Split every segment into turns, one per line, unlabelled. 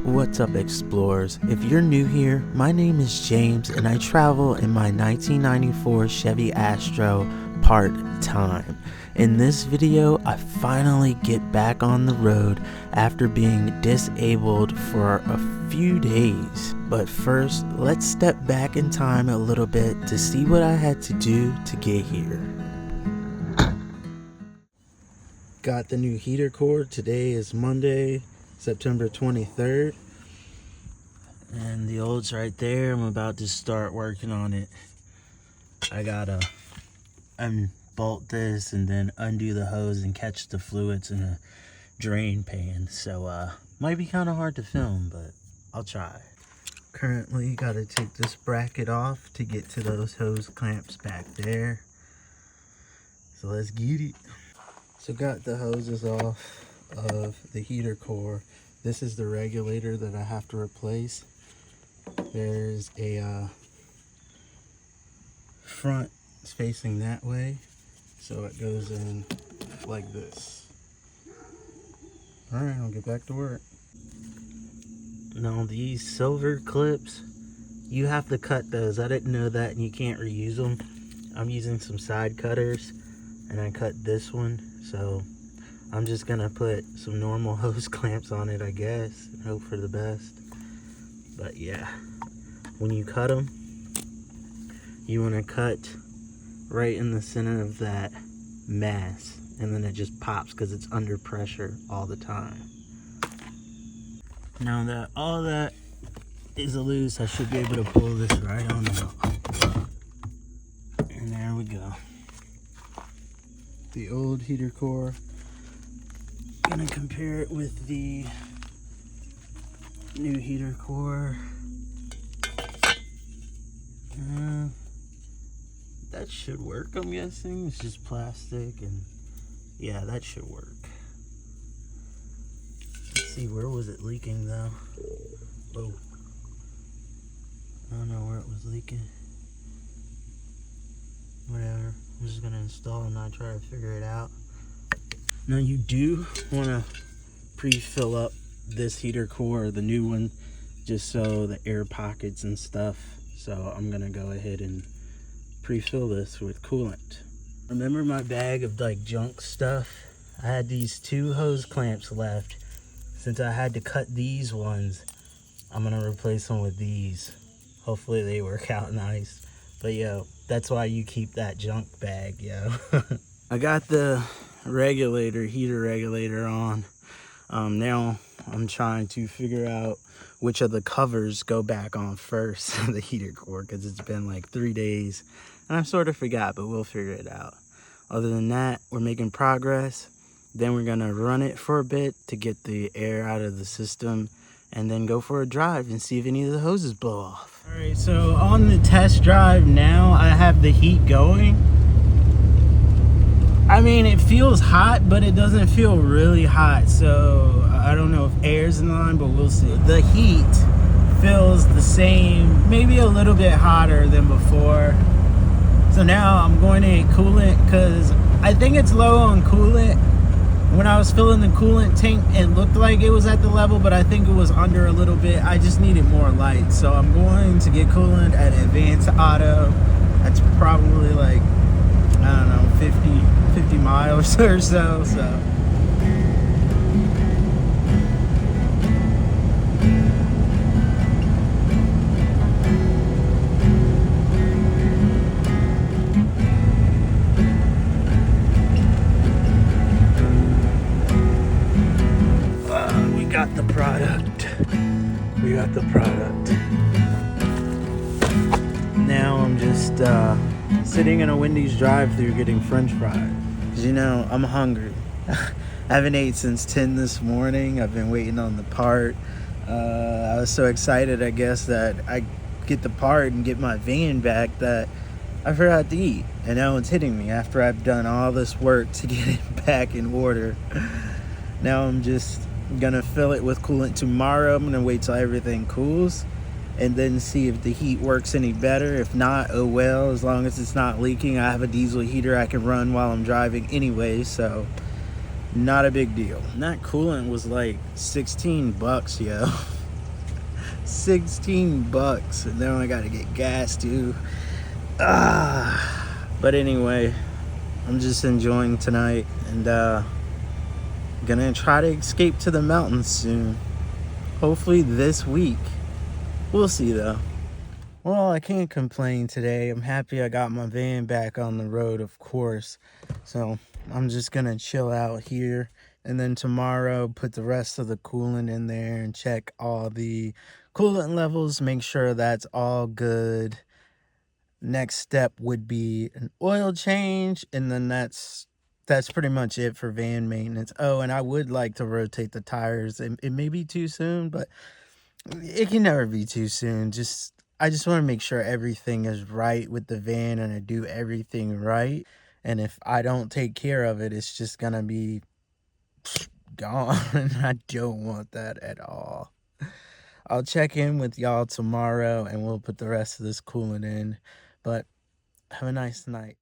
What's up, explorers? If you're new here, my name is James and I travel in my 1994 Chevy Astro part-time. In this video, I finally get back on the road after being disabled for a few days. But first, let's step back in time a little bit to see what I had to do to get here. Got the new heater cord. Today is Monday, September 23rd. And the old's right there. I'm about to start working on it. I gotta unbolt this and then undo the hose and catch the fluids in a drain pan. So might be kind of hard to film, but I'll try. Currently gotta take this bracket off to get to those hose clamps back there. So let's get it. So got the hoses off of the heater core. This is the regulator that I have to replace. There's a front facing that way, so it goes in like this. Alright, I'll get back to work. Now these silver clips, you have to cut those. I didn't know that, and you can't reuse them. I'm using some side cutters, and I cut this one, so I'm just gonna put some normal hose clamps on it, I guess, and hope for the best. But yeah, when you cut them, you want to cut right in the center of that mass, and then it just pops because it's under pressure all the time. Now that all that is loose, I should be able to pull this right on out. And there we go. The old heater core. Gonna compare it with the new heater core. That should work, I'm guessing. It's just plastic, and yeah, that should work. Let's see, where was it leaking though? Oh, I don't know where it was leaking. Whatever, I'm just gonna install and not try to figure it out. Now you do want to pre-fill up this heater core, the new one, just so the air pockets and stuff. So I'm gonna go ahead and pre-fill this with coolant. Remember my bag of like junk stuff? I had these 2 hose clamps left. Since I had to cut these ones, I'm gonna replace them with these. Hopefully they work out nice. But yo, that's why you keep that junk bag, yo. I got the heater regulator on. Now I'm trying to figure out which of the covers go back on first of the heater core, because it's been like 3 days and I sort of forgot, but we'll figure it out. Other than that, we're making progress. Then we're gonna run it for a bit to get the air out of the system, and then go for a drive and see if any of the hoses blow off. All right, so on the test drive now, I have the heat going. I mean, it feels hot, but it doesn't feel really hot, so I don't know if air's in line, but we'll see. The heat feels the same, maybe a little bit hotter than before. So now I'm going to get coolant, because I think it's low on coolant. When I was filling the coolant tank, it looked like it was at the level, but I think it was under a little bit. I just needed more light, so I'm going to get coolant at Advanced Auto. That's probably like, I don't know, 50 miles or so. We got the product. We got the product. Now I'm just sitting in a Wendy's drive-thru getting French fries. Cause you know, I'm hungry. I haven't ate since 10 this morning. I've been waiting on the part. I was so excited, I guess, that I get the part and get my van back that I forgot to eat. And now it's hitting me after I've done all this work to get it back in order. Now I'm just gonna fill it with coolant tomorrow. I'm gonna wait till everything cools and then see if the heat works any better. If not, oh well, as long as it's not leaking. I have a diesel heater I can run while I'm driving anyway, so not a big deal. And that coolant was like 16 bucks, yo. $16, and then I gotta get gas too. But anyway, I'm just enjoying tonight, and gonna try to escape to the mountains soon. Hopefully this week. We'll see though. Well, I can't complain today. I'm happy I got my van back on the road, of course. So I'm just gonna chill out here, and then tomorrow put the rest of the coolant in there and check all the coolant levels, make sure that's all good. Next step would be an oil change, and then that's pretty much it for van maintenance. Oh, and I would like to rotate the tires. It may be too soon, but it can never be too soon. I just want to make sure everything is right with the van, and I do everything right. And if I don't take care of it, it's just gonna be gone. I don't want that at all. I'll check in with y'all tomorrow, and we'll put the rest of this coolant in. But have a nice night.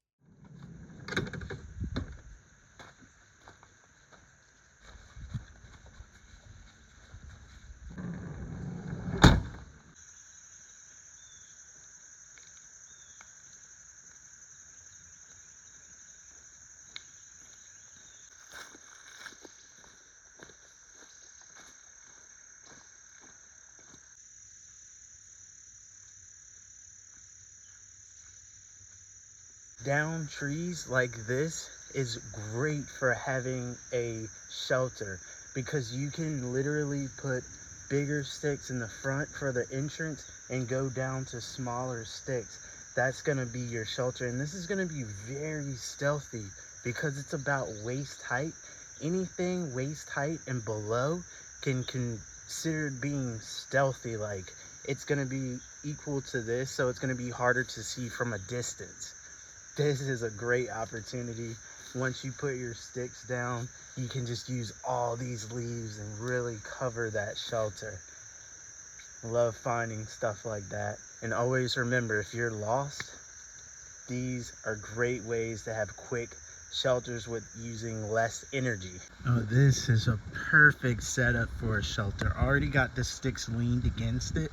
Down trees like this is great for having a shelter, because you can literally put bigger sticks in the front for the entrance and go down to smaller sticks. That's going to be your shelter, and this is going to be very stealthy because it's about waist height. Anything waist height and below can consider being stealthy. Like, it's going to be equal to this, so it's going to be harder to see from a distance. This is a great opportunity. Once you put your sticks down, you can just use all these leaves and really cover that shelter. I love finding stuff like that. And always remember, if you're lost, these are great ways to have quick shelters with using less energy. Oh, this is a perfect setup for a shelter. Already got the sticks leaned against it.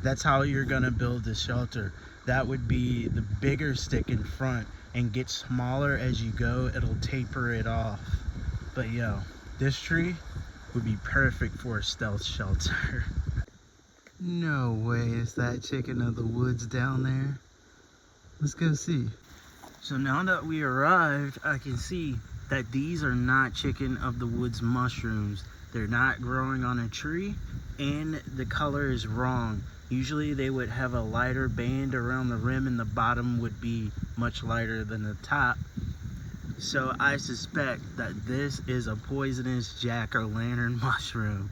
That's how you're gonna build a shelter. That would be the bigger stick in front, and get smaller as you go. It'll taper it off. But yo, this tree would be perfect for a stealth shelter. No way is that chicken of the woods down there. Let's go see. So now that we arrived, I can see that these are not chicken of the woods mushrooms. They're not growing on a tree, and the color is wrong. Usually they would have a lighter band around the rim, and the bottom would be much lighter than the top. So I suspect that this is a poisonous jack-o'-lantern mushroom.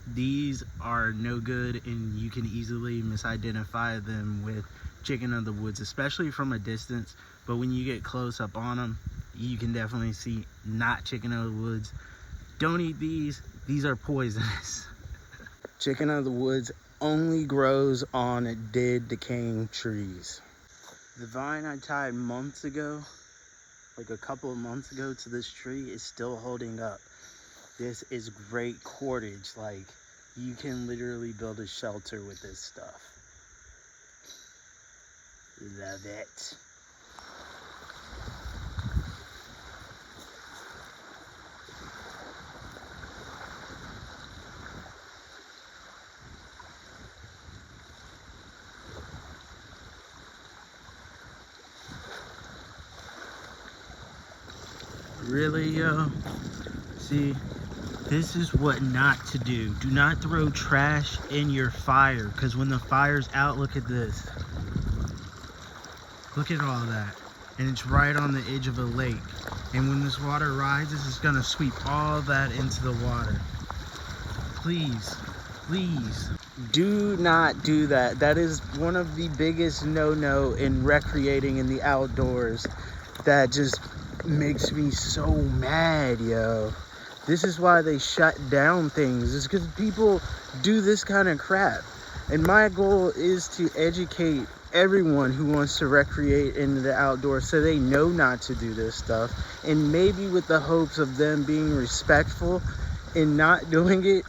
These are no good, and you can easily misidentify them with chicken of the woods, especially from a distance. But when you get close up on them, you can definitely see not chicken of the woods. Don't eat these. These are poisonous. Chicken of the woods only grows on dead, decaying trees. The vine I tied months ago, like a couple of months ago, to this tree is still holding up. This is great cordage. Like, you can literally build a shelter with this stuff. Love it. Really, yo? See, this is what not to do. Do not throw trash in your fire, because when the fire's out, look at this. Look at all that. And it's right on the edge of a lake. And when this water rises, it's gonna sweep all that into the water. Please, please, do not do that. That is one of the biggest no-no in recreating in the outdoors. That just makes me so mad, yo. This is why they shut down things. It's because people do this kind of crap. And my goal is to educate everyone who wants to recreate in the outdoors so they know not to do this stuff. And maybe with the hopes of them being respectful and not doing it.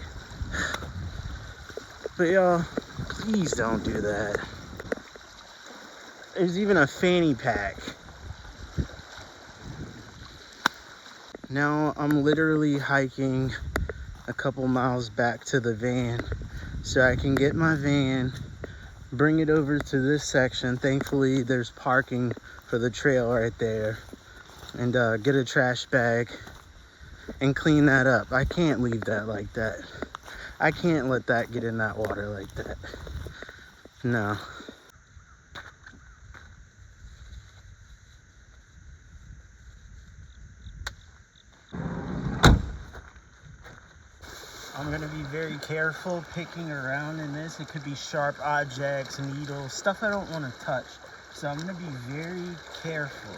But y'all, Please don't do that. There's even a fanny pack. Now I'm literally hiking a couple miles back to the van so I can get my van, bring it over to this section. Thankfully there's parking for the trail right there, and get a trash bag and clean that up. I can't leave that like that. I can't let that get in that water like that. No. I'm gonna be very careful picking around in this. It could be sharp objects, needles, stuff I don't want to touch. So I'm gonna be very careful.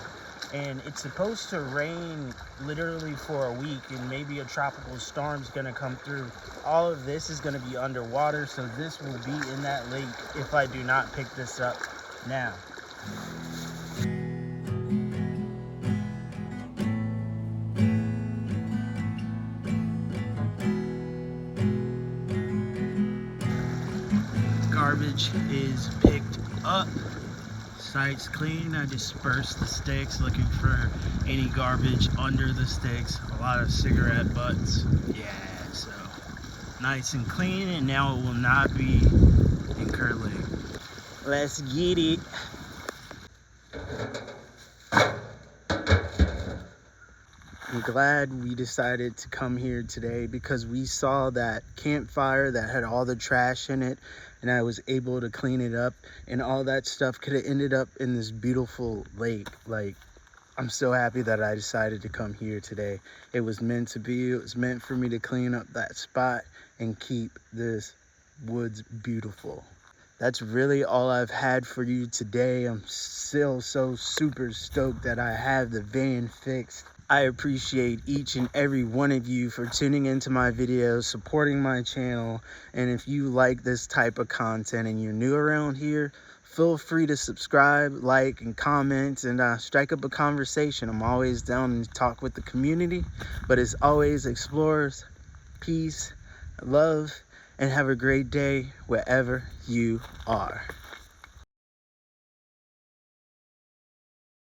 And it's supposed to rain literally for a week, and maybe a tropical storm's gonna come through. All of this is gonna be underwater, so this will be in that lake if I do not pick this up now. Garbage is picked up. Site's clean. I dispersed the sticks, looking for any garbage under the sticks. A lot of cigarette butts. Yeah, so nice and clean, and now it will not be in Kerr Lake. Let's get it. I'm glad we decided to come here today because we saw that campfire that had all the trash in it, and I was able to clean it up, and all that stuff could have ended up in this beautiful lake. Like, I'm so happy that I decided to come here today. It was meant to be. It was meant for me to clean up that spot and keep this woods beautiful. That's really all I've had for you today. I'm still so super stoked that I have the van fixed. I appreciate each and every one of you for tuning into my videos, supporting my channel. And if you like this type of content and you're new around here, feel free to subscribe, like, and comment, and strike up a conversation. I'm always down to talk with the community. But as always, explorers, peace, love, and have a great day wherever you are.